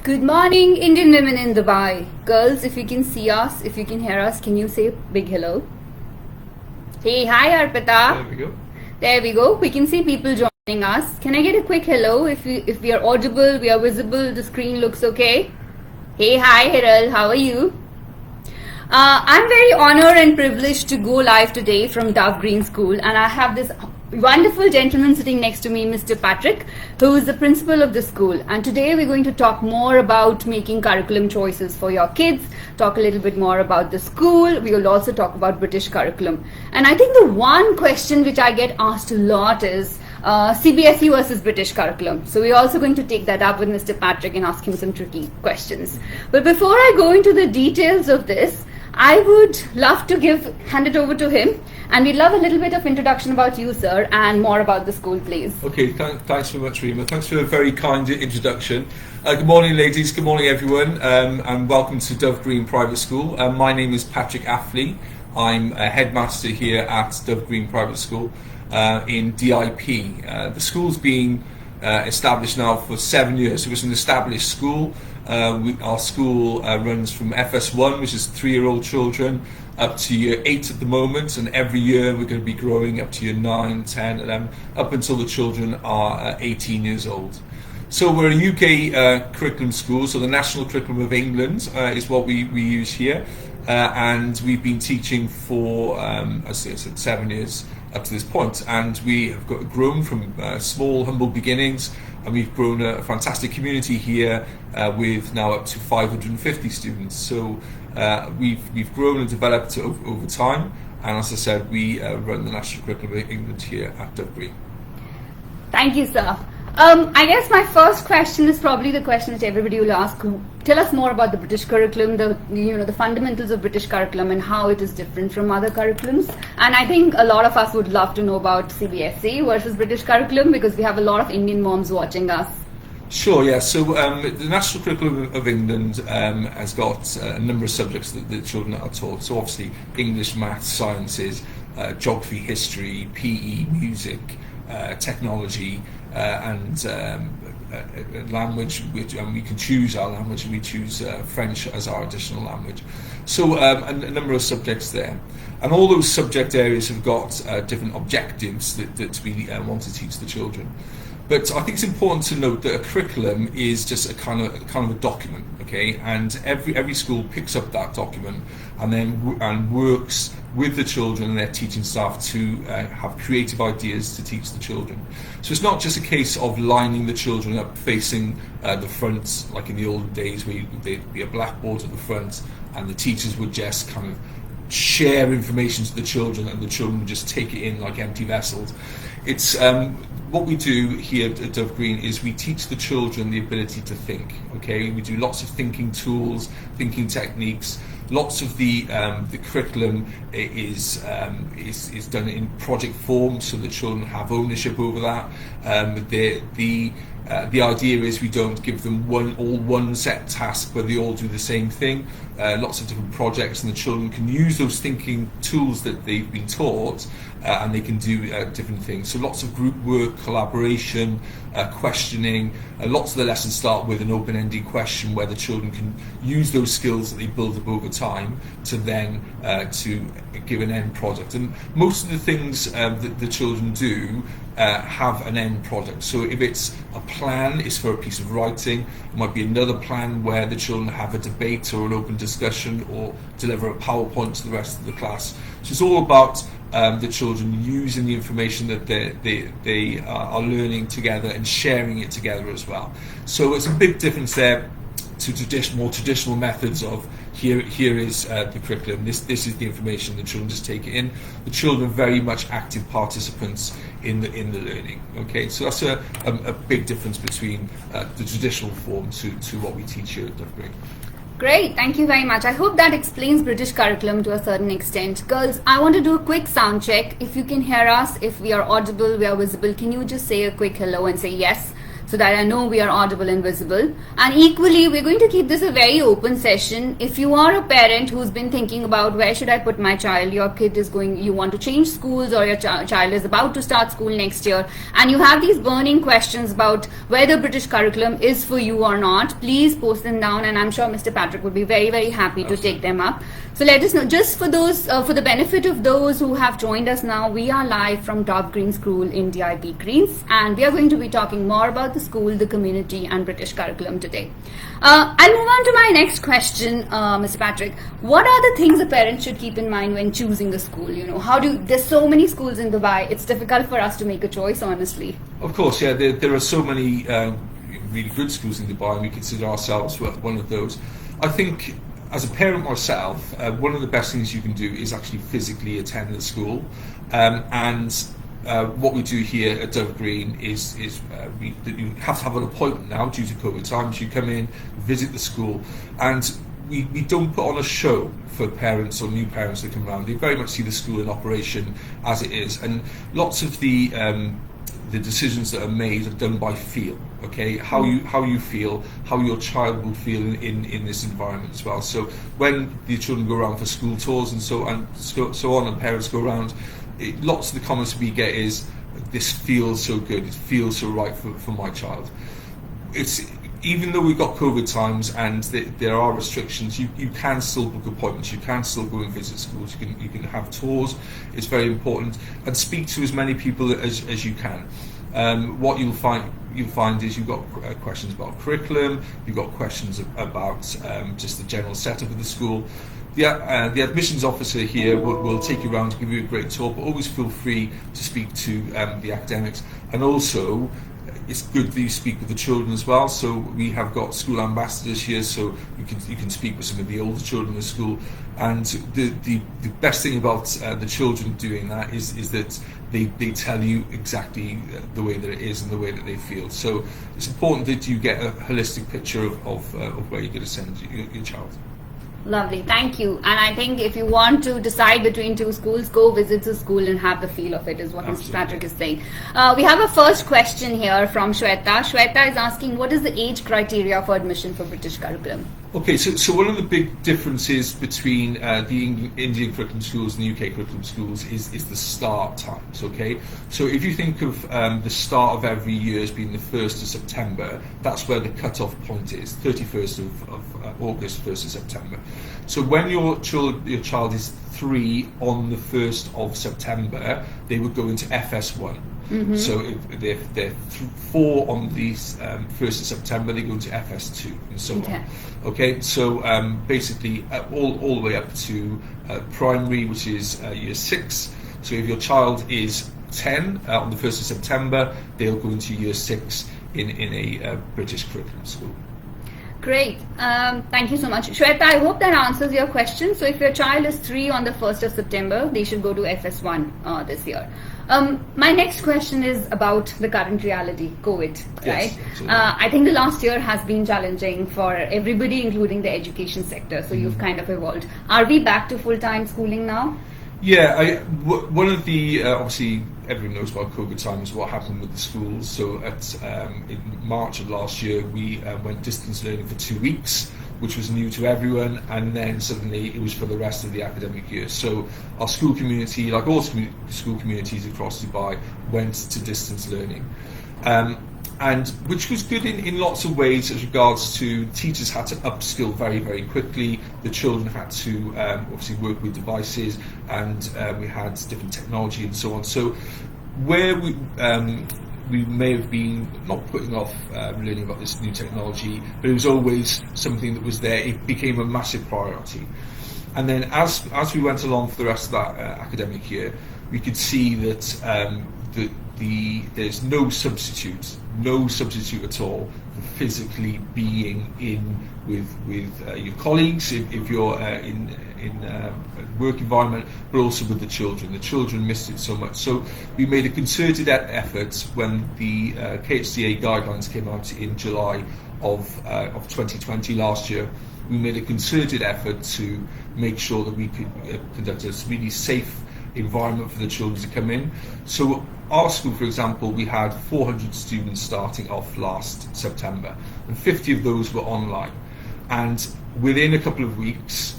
Good morning, Indian women in Dubai. Girls, if you can see us, if you can hear us, can you say a big hello? Hey, hi Arpita. There we go. There we go. We can see people joining us. Can I get a quick hello? If we are audible, we are visible, the screen looks okay. Hey, hi Hiral, how are you? I'm very honored and privileged to go live today from Dove Green School, and I have this wonderful gentleman sitting next to me, Mr. Patrick, who is the principal of the school. And today we're going to talk more about making curriculum choices for your kids, talk a little bit more about the school. We will also talk about British curriculum. And I think the one question which I get asked a lot is CBSE versus British curriculum. So we're also going to take that up with Mr. Patrick and ask him some tricky questions. But before I go into the details of this, I would love to hand it over to him, and we'd love a little bit of introduction about you, sir, and more about the school, please. Okay, thanks very much, Rima. Thanks for a very kind introduction. Good morning, ladies. Good morning, everyone, and welcome to Dove Green Private School. My name is Patrick Affley. I'm a headmaster here at Dove Green Private School in DIP. The school's been established now for 7 years. So it's an established school. Our school runs from FS1, which is 3-year-old children, up to year 8 at the moment, and every year we're going to be growing up to year 9, 10, 11, up until the children are 18 years old. So we're a UK curriculum school, so the National Curriculum of England is what we use here, and we've been teaching for, as I said, 7 years up to this point, and we have grown from small, humble beginnings, and we've grown a fantastic community here with now up to 550 students. So we've grown and developed over time, and as I said, we run the National Curriculum of England here at Dove Green. Thank you, sir. I guess my first question is probably the question that everybody will ask. Tell us more about the British curriculum, the fundamentals of British curriculum and how it is different from other curriculums. And I think a lot of us would love to know about CBSE versus British curriculum, because we have a lot of Indian moms watching us. Sure, yeah. So the National Curriculum of England has got a number of subjects that the children are taught. So obviously English, maths, sciences, geography, history, PE, music, technology, and language, and we can choose our language, and we choose French as our additional language. So a number of subjects there, and all those subject areas have got different objectives that we want to teach the children. But I think it's important to note that a curriculum is just a kind of a document, okay? And every school picks up that document and then works with the children and their teaching staff to have creative ideas to teach the children. So it's not just a case of lining the children up facing the front, like in the old days where there'd be a blackboard at the front and the teachers would just kind of share information to the children and the children would just take it in like empty vessels. It's what we do here at Dove Green is we teach the children the ability to think. Okay, we do lots of thinking tools, thinking techniques. Lots of the curriculum is done in project form, so the children have ownership over that. The idea is we don't give them one set task where they all do the same thing. Lots of different projects, and the children can use those thinking tools that they've been taught, and they can do different things. So lots of group work, collaboration, questioning. Lots of the lessons start with an open-ended question where the children can use those skills that they build up over time to then to give an end product. And most of the things that the children do have an end product. So if it's a plan, it's for a piece of writing. It might be another plan where the children have a debate or an open discussion or deliver a PowerPoint to the rest of the class. So it's all about the children using the information that they are learning together and sharing it together as well. So it's a big difference there to more traditional methods of here is the curriculum, this is the information, the children just take it in. The children are very much active participants in the learning. Okay, so that's a big difference between the traditional form to what we teach here at Dove Green. Great, thank you very much. I hope that explains British curriculum to a certain extent. Girls, I want to do a quick sound check. If you can hear us, if we are audible, we are visible, can you just say a quick hello and say yes? so that I know we are audible and visible. And equally, we're going to keep this a very open session. If you are a parent who's been thinking about where should I put my child, your kid is going, you want to change schools, or your child is about to start school next year, and you have these burning questions about whether British curriculum is for you or not, please post them down, and I'm sure Mr. Patrick would be very, very happy to take them up. So let us know. Just for those, for the benefit of those who have joined us now, we are live from Top Green School in DIP Greens, and we are going to be talking more about the school, the community, and British curriculum today. I'll move on to my next question, Mr. Patrick. What are the things a parent should keep in mind when choosing a school? You know, there's so many schools in Dubai, it's difficult for us to make a choice, honestly. Of course, yeah, there are so many really good schools in Dubai, and we consider ourselves one of those. I think, as a parent myself, one of the best things you can do is actually physically attend the school. What we do here at Dove Green is you have to have an appointment now due to COVID times. You come in, visit the school, and we don't put on a show for parents or new parents that come around. They very much see the school in operation as it is, and lots of the decisions that are made are done by feel. Okay, how you feel, how your child will feel in this environment as well. So when the children go around for school tours and so on, and parents go around, lots of the comments we get is, this feels so good, it feels so right for my child. It's, even though we've got COVID times and there are restrictions, you can still book appointments, you can still go and visit schools, you can have tours. It's very important, and speak to as many people as you can. What you'll find is you've got questions about curriculum, you've got questions about just the general setup of the school. The admissions officer here will take you around to give you a great tour, but always feel free to speak to the academics. And also, it's good that you speak with the children as well. So we have got school ambassadors here, so you can speak with some of the older children in the school. And the best thing about the children doing that is that they tell you exactly the way that it is and the way that they feel. So it's important that you get a holistic picture of where you're going to send your child. Lovely, thank you. And I think if you want to decide between two schools, go visit the school and have the feel of it, is what Mr. Patrick is saying. We have a first question here from Shweta. Shweta is asking, what is the age criteria for admission for British curriculum? Okay, so one of the big differences between the Indian curriculum schools and the UK curriculum schools is the start times, okay? So if you think of the start of every year as being the 1st of September, that's where the cut-off point is, 31st of August, 1st of September. So when your child is 3 on the 1st of September, they would go into FS1. Mm-hmm. So if they're 4 on the 1st of September, they go into FS2 and so on. Okay, so basically all the way up to primary, which is year 6. So if your child is 10 on the 1st of September, they'll go into year 6 in a British curriculum school. Great. Thank you so much. Shweta, I hope that answers your question. So if your child is 3 on the 1st of September, they should go to FS1 this year. My next question is about the current reality, COVID, right? Yes, I think the last year has been challenging for everybody, including the education sector. So you've kind of evolved. Are we back to full-time schooling now? Yeah, one of the, obviously everyone knows about COVID times, what happened with the schools. So in March of last year, we went distance learning for 2 weeks, which was new to everyone, and then suddenly it was for the rest of the academic year. So our school community, like all school communities across Dubai, went to distance learning. And which was good in lots of ways as regards to teachers had to upskill very, very quickly. The children had to obviously work with devices, and we had different technology and so on. So where we may have been not putting off learning about this new technology, but it was always something that was there. It became a massive priority. And then as we went along for the rest of that academic year, we could see that there's no substitute at all for physically being in with your colleagues if you're in a work environment, but also with the children. The children missed it so much. So we made a concerted effort when the KHDA guidelines came out in July of 2020 last year. We made a concerted effort to make sure that we could conduct a really safe environment for the children to come in. So our school, for example, we had 400 students starting off last September, and 50 of those were online. And within a couple of weeks,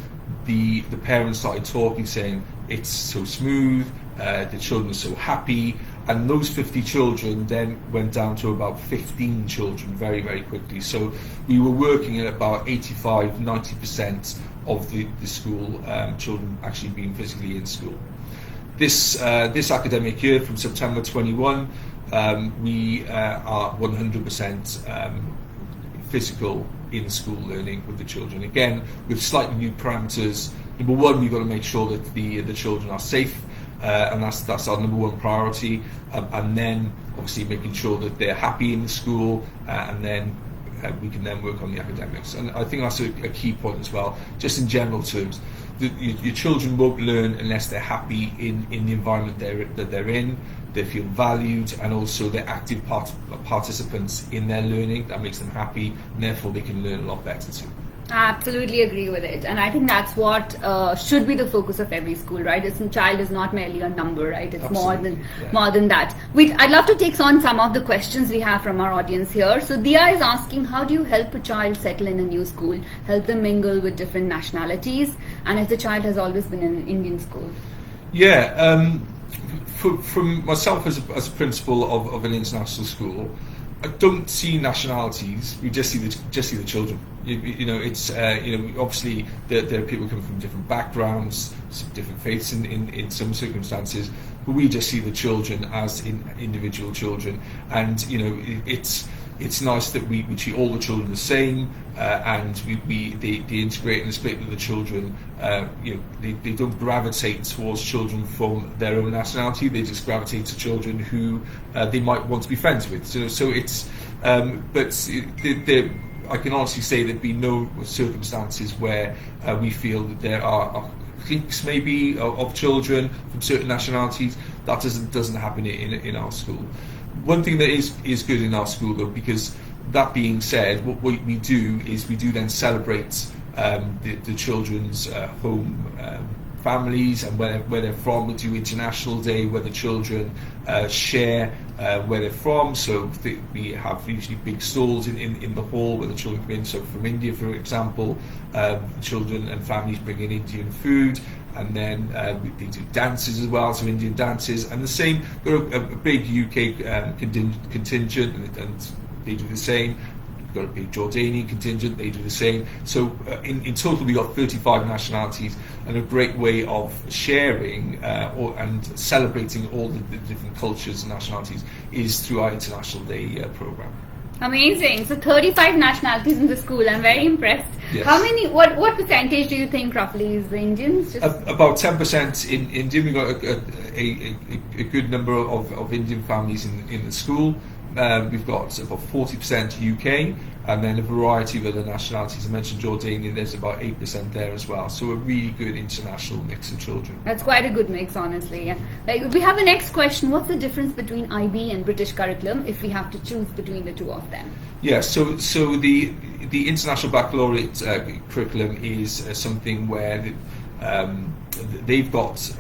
the parents started talking, saying it's so smooth, the children are so happy, and those 50 children then went down to about 15 children very, very quickly. So we were working at about 85-90% of the school children actually being physically in school. This academic year, from September 21, we are 100% physical in-school learning with the children. Again, with slightly new parameters. Number one, we've got to make sure that the children are safe, and that's our number one priority. And then, obviously, making sure that they're happy in the school, and then we can then work on the academics. And I think that's a key point as well, just in general terms. Your children won't learn unless they're happy in the environment that they're in, they feel valued, and also they're active participants in their learning. That makes them happy, and therefore they can learn a lot better too. I absolutely agree with it, and I think that's what should be the focus of every school, right? A child is not merely a number, right? It's more than that. I'd love to take on some of the questions we have from our audience here. So Dia is asking, how do you help a child settle in a new school, help them mingle with different nationalities, and if the child has always been in an Indian school? Yeah, from myself as a principal of an international school, I don't see nationalities. We just see the children. You know, it's obviously there are people coming from different backgrounds, different faiths in some circumstances, but we just see the children as individual children, and it's nice that we treat all the children the same, and they integrate and split with the children. They don't gravitate towards children from their own nationality. They just gravitate to children who they might want to be friends with. So it's I can honestly say there'd be no circumstances where we feel that there are cliques maybe of children from certain nationalities. That doesn't happen in our school. One thing that is good in our school, though, because that being said, what we do is we do then celebrate the children's home families and where they're from. We do International Day, where the children share where they're from. So we have usually big stalls in the hall where the children come in. So from India, for example, children and families bring in Indian food. And then they do dances as well, so Indian dances, and the same. There are a big UK contingent, and they do the same. We've got a big Jordanian contingent; they do the same. So in total, we've got 35 nationalities, and a great way of sharing and celebrating all the different cultures and nationalities is through our International Day program. Amazing. So 35 nationalities in the school. I'm very impressed. Yes. How many? What percentage do you think roughly is the Indians? About 10% in Indian. We've got a good number of Indian families in the school. We've got about 40% UK, and then a variety of other nationalities. I mentioned Jordanian, there's about 8% there as well. So a really good international mix of children. That's quite a good mix, honestly. Yeah. Like, we have a next question. What's the difference between IB and British curriculum if we have to choose between the two of them? Yeah, so the International Baccalaureate curriculum is something where they've got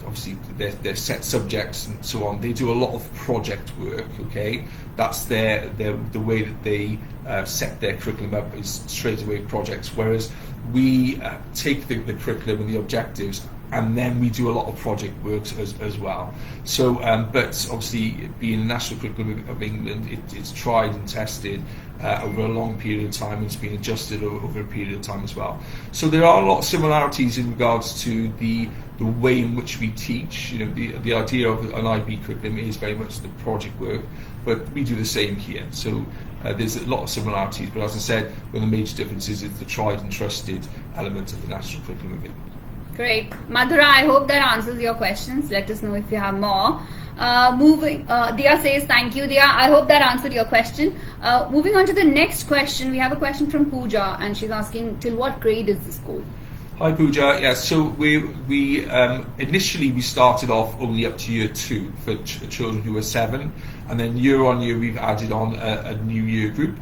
obviously their set subjects and so on. They do a lot of project work. Okay, that's the way that they set their curriculum up, is straight away projects. Whereas we take the curriculum and the objectives, and then we do a lot of project work as well. So, but obviously, being a national curriculum of England, it's tried and tested over a long period of time, and it's been adjusted over a period of time as well. So there are a lot of similarities in regards to the way in which we teach. You know, the idea of an IB curriculum is very much the project work, but we do the same here. So there's a lot of similarities, but as I said, one of the major differences is the tried and trusted element of the national curriculum of England. Great. Madhura, I hope that answers your questions. Let us know if you have more. Dia says, thank you, Dia. I hope that answered your question. Moving on to the next question, we have a question from Pooja, and she's asking, till what grade is the school? Hi Pooja. Yeah, so we initially we started off only up to year 2 for children who were 7, and then year on year we've added on a new year group.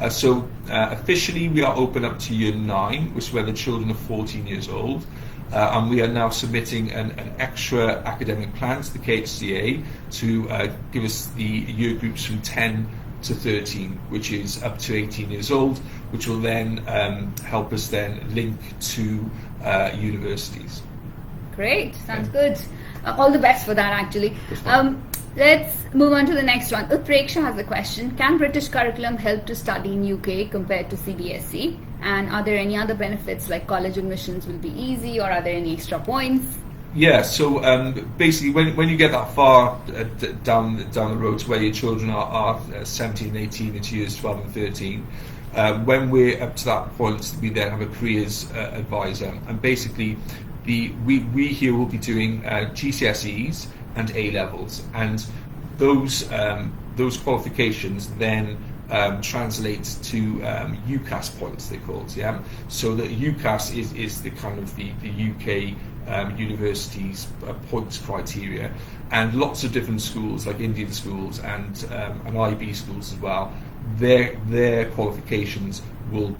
So officially we are open up to year 9, which is where the children are 14 years old, and we are now submitting an extra academic plan to the KHDA to give us the year groups from 10 to 13, which is up to 18 years old, which will then help us then link to universities. Great, sounds good. All the best for that, actually. Let's move on to the next one. Utpreksha has a question. Can British curriculum help to study in UK compared to CBSE? And are there any other benefits, like college admissions will be easy, or are there any extra points? Yeah, so basically when you get that far down the road to where your children are 17, 18 into years 12 and 13, when we're up to that point, we then have a careers advisor, and basically we here will be doing GCSEs and A levels, and those qualifications then translate to UCAS points, they call it. Yeah, so the UCAS is the kind of the UK universities points criteria, and lots of different schools like Indian schools and IB schools as well. Their qualifications will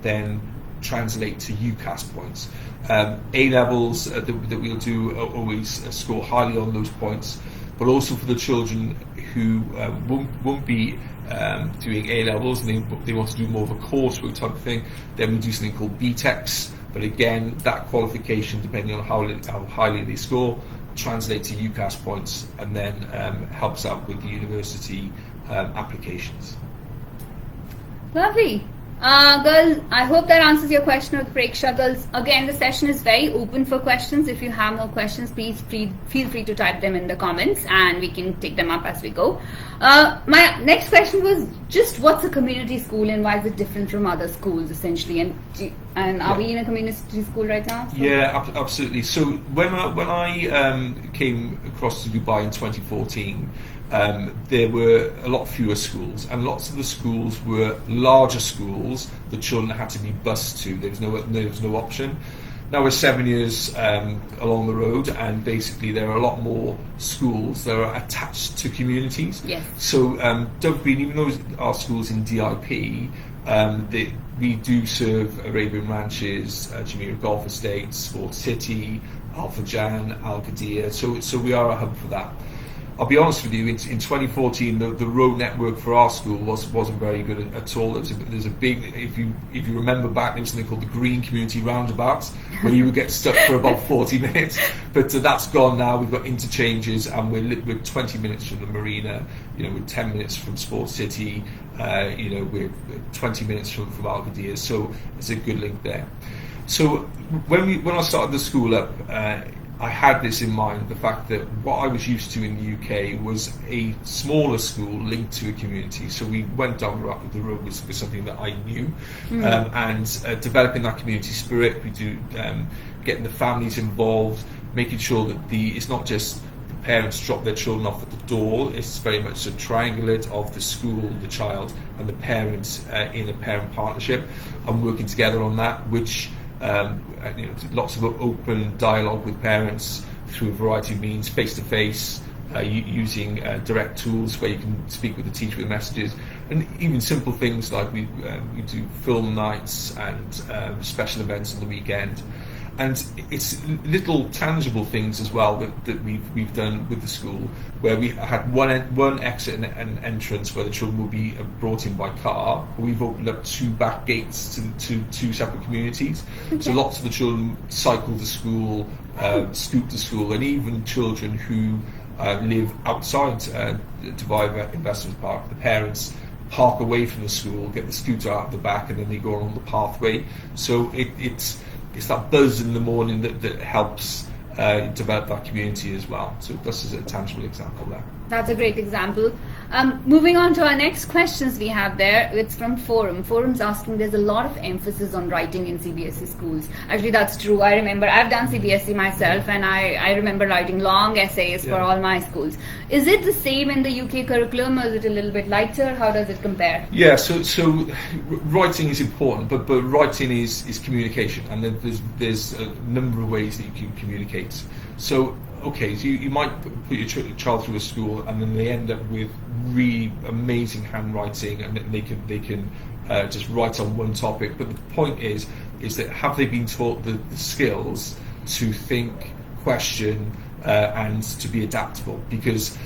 then translate to UCAS points. A levels that we'll do always score highly on those points, but also for the children who won't be doing A levels and they want to do more of a coursework type of thing, then we do something called BTECs. But again, that qualification, depending on how highly they score, translates to UCAS points and then helps out with the university applications. Lovely. Girls, I hope that answers your question with Preksha. Girls, again, the session is very open for questions. If you have more questions, please feel free to type them in the comments and we can take them up as we go. My next question was just what's a community school and why is it different from other schools, essentially? And are we in a community school right now? So? Yeah, absolutely. So when I came across to Dubai in 2014, there were a lot fewer schools, and lots of the schools were larger schools the children had to be bused to. There was no option. Now we're 7 years along the road, and basically there are a lot more schools that are attached to communities. Yes. So Dove Green, even though our schools in DIP, we do serve Arabian Ranches, Jumeirah Golf Estates, Sports City, Al Fajan, Al Qadiyah. So we are a hub for that. I'll be honest with you, in 2014, the road network for our school wasn't very good at all. There's a big, if you remember back, there was something called the Green Community Roundabouts, where you would get stuck for about 40 minutes. But that's gone now. We've got interchanges, and we're 20 minutes from the marina. We're 10 minutes from Sports City. We're 20 minutes from Al Qadiyah. So it's a good link there. So when I started the school up, I had this in mind, the fact that what I was used to in the UK was a smaller school linked to a community. So we went down the road with something that I knew, and developing that community spirit. We do getting the families involved, making sure that it's not just the parents drop their children off at the door. It's very much a triangulate of the school, the child, and the parents in a parent partnership, and working together on that, which lots of open dialogue with parents through a variety of means, face-to-face, using direct tools where you can speak with the teacher with messages, and even simple things like we do film nights and special events on the weekend. And it's little tangible things as well that we've done with the school, where we had one exit and entrance where the children will be brought in by car. We've opened up 2 back gates to 2 separate communities. Okay. So lots of the children cycle to school, scoot to school, and even children who live outside Dubai Investment Park. The parents park away from the school, get the scooter out the back, and then they go along the pathway. So it's that buzz in the morning that helps develop that community as well. So this is a tangible example there. That's a great example. Moving on to our next questions we have there. It's from Forum. Forum's asking, there's a lot of emphasis on writing in CBSE schools. Actually, that's true. I remember I've done CBSE myself, and I remember writing long essays for all my schools. Is it the same in the UK curriculum, or is it a little bit lighter? How does it compare? Yeah, so writing is important, but writing is communication, and there's a number of ways that you can communicate. So okay, so you might put your child through a school, and then they end up with really amazing handwriting, and they can just write on one topic. But the point is that have they been taught the skills to think, question, and to be adaptable, because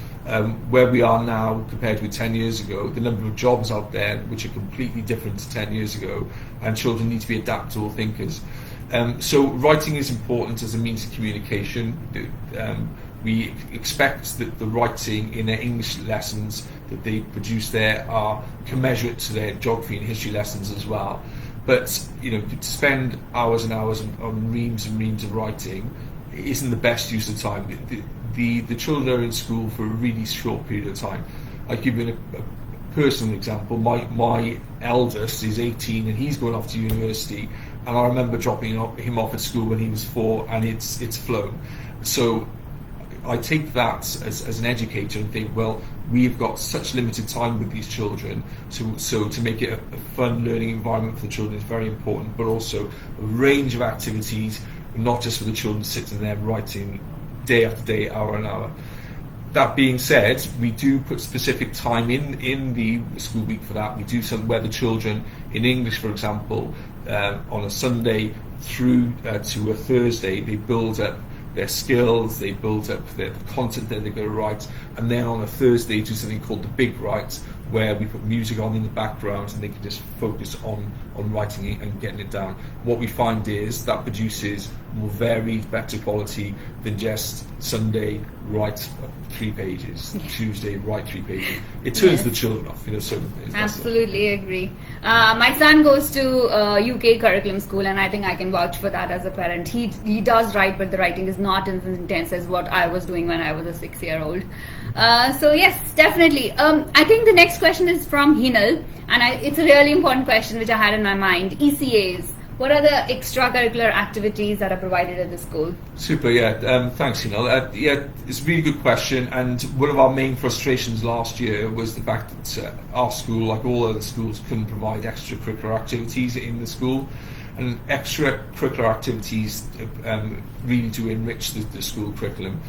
where we are now compared with 10 years ago, the number of jobs out there which are completely different to 10 years ago, and children need to be adaptable thinkers. So writing is important as a means of communication. We expect that the writing in their English lessons that they produce there are commensurate to their geography and history lessons as well. But to spend hours and hours on reams and reams of writing isn't the best use of time. The children are in school for a really short period of time. I'll give you a personal example. My eldest is 18 and he's going off to university, and I remember dropping him off at school when he was 4, and it's flown. So I take that as an educator and think, well, we've got such limited time with these children, so to make it a fun learning environment for the children is very important, but also a range of activities, not just for the children sitting there writing day after day, hour and hour. That being said, we do put specific time in the school week for that. We do something where the children in English, for example, on a Sunday through to a Thursday, they build up their skills, they build up the content that they're going to write, and then on a Thursday do something called the Big Write, where we put music on in the background and they can just focus on writing it and getting it down. What we find is that produces more varied, better quality than just Sunday write 3 pages, Tuesday write 3 pages. It turns the children off, so absolutely agree. My son goes to UK curriculum school, and I think I can vouch for that as a parent. He does write, but the writing is not as intense as what I was doing when I was a 6-year-old. So yes, definitely. I think the next question is from Hinal, and it's a really important question which I had in my mind. ECAs. What are the extracurricular activities that are provided at the school? Super, yeah. Thanks, Hinal. It's a really good question, and one of our main frustrations last year was the fact that our school, like all other schools, couldn't provide extracurricular activities in the school. And extracurricular activities really do enrich the school curriculum.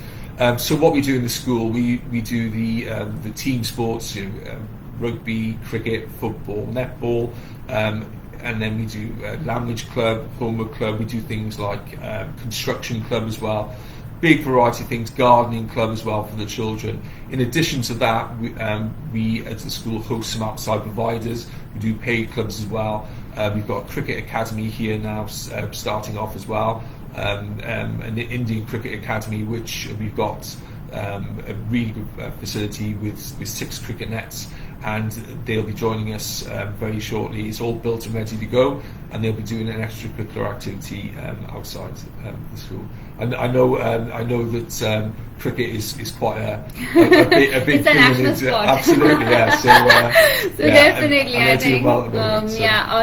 So what we do in the school, we do the team sports, rugby, cricket, football, netball, and then we do language club, homework club. We do things like construction club as well. Big variety of things, gardening club as well for the children. In addition to that, we at the school host some outside providers. We do paid clubs as well. We've got a cricket academy here now starting off as well. An Indian Cricket Academy, which we've got a really good facility with 6 cricket nets, and they'll be joining us very shortly. It's all built and ready to go, and they'll be doing an extracurricular activity outside the school. And I know that cricket is quite a big it's a national sport. Absolutely, yeah. So definitely, I think.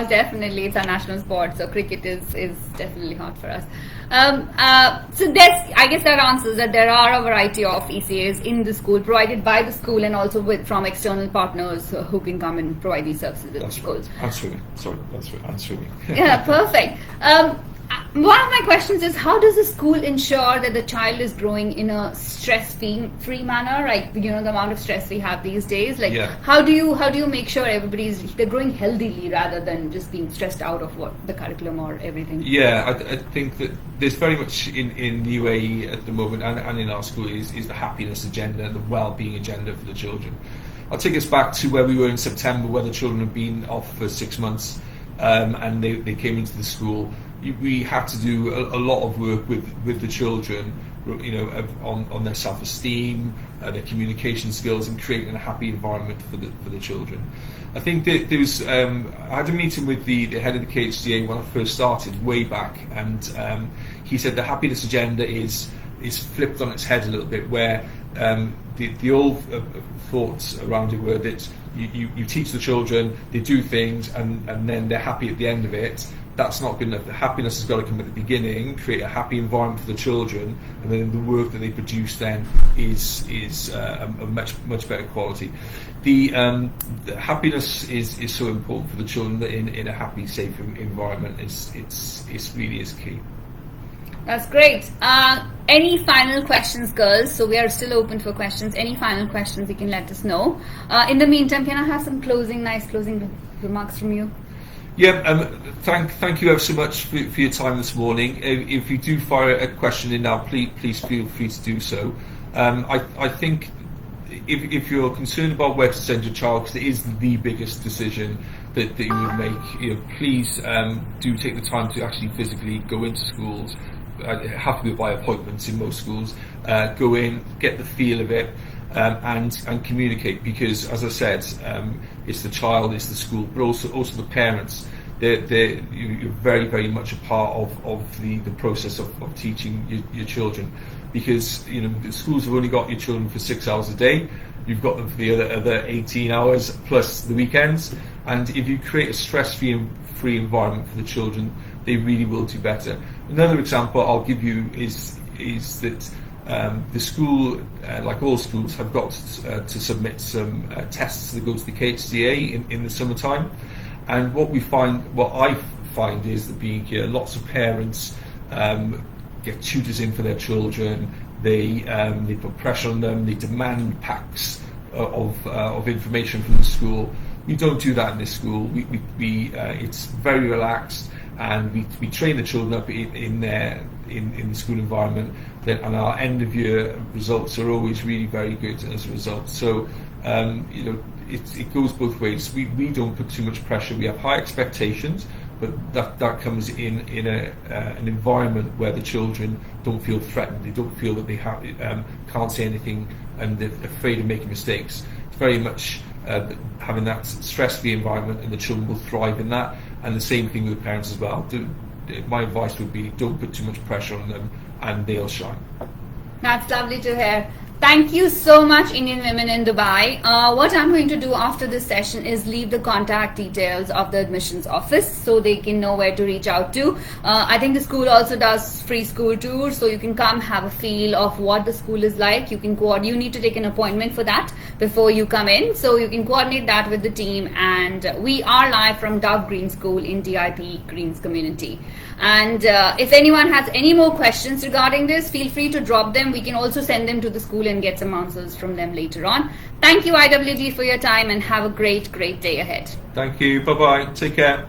Definitely, it's a national sport. So cricket is definitely hot for us. So I guess that answers that there are a variety of ECAs in the school, provided by the school and also from external partners who can come and provide these services at the schools. Answering me. Yeah, perfect. One of my questions is, how does the school ensure that the child is growing in a stress-free manner? Like, the amount of stress we have these days. Like, how do you make sure they're growing healthily rather than just being stressed out of what the curriculum or everything? Yeah, I think that there's very much in the UAE at the moment and in our school is the happiness agenda and the well-being agenda for the children. I'll take us back to where we were in September, where the children had been off for 6 months, and they came into the school. We had to do a lot of work with the children, on their self-esteem, their communication skills, and creating a happy environment for the children. I think that there was I had a meeting with the head of the KHDA when I first started way back, and he said the happiness agenda is flipped on its head a little bit, where the old thoughts around it were that you teach the children, they do things, and then they're happy at the end of it. That's not good enough. The happiness has got to come at the beginning, create a happy environment for the children, and then the work that they produce then is a much better quality. The happiness is so important for the children that in a happy, safe environment it's really is key. That's great. Any final questions, girls? So we are still open for questions. Any final questions, you can let us know. In the meantime, can I have some nice closing remarks from you? Yeah, thank you ever so much for your time this morning. If you do fire a question in now, please feel free to do so. I think if you're concerned about where to send your child, because it is the biggest decision that you would make, please do take the time to actually physically go into schools. It have to be by appointments in most schools. Go in, get the feel of it, and communicate, because, as I said, it's the child, it's the school, but also the parents. You're very much a part of the process of teaching your children, because the schools have only got your children for 6 hours a day. You've got them for the other 18 hours plus the weekends, and if you create a stress-free environment for the children, they really will do better. Another example I'll give you is that the school, like all schools, have got to submit some tests that go to the KHDA in the summertime. And what I find is that being here, lots of parents get tutors in for their children. They put pressure on them. They demand packs of information from the school. We don't do that in this school. It's very relaxed, and we train the children up in the school environment. And our end of year results are always really very good as a result. So it goes both ways. We don't put too much pressure. We have high expectations, but that comes in an environment where the children don't feel threatened. They don't feel that they can't say anything, and they're afraid of making mistakes. It's very much having that stress-free environment, and the children will thrive in that. And the same thing with parents as well. My advice would be, don't put too much pressure on them, and they'll shine. That's lovely to hear. Thank you so much, Indian Women in Dubai. What I'm going to do after this session is leave the contact details of the admissions office so they can know where to reach out to. I think the school also does free school tours, so you can come have a feel of what the school is like. You need to take an appointment for that before you come in, so you can coordinate that with the team. And we are live from Dove Green School in DIP Greens community. And if anyone has any more questions regarding this, feel free to drop them. We can also send them to the school and get some answers from them later on. Thank you, IWG, for your time, and have a great day ahead. Thank you. Bye-bye. Take care.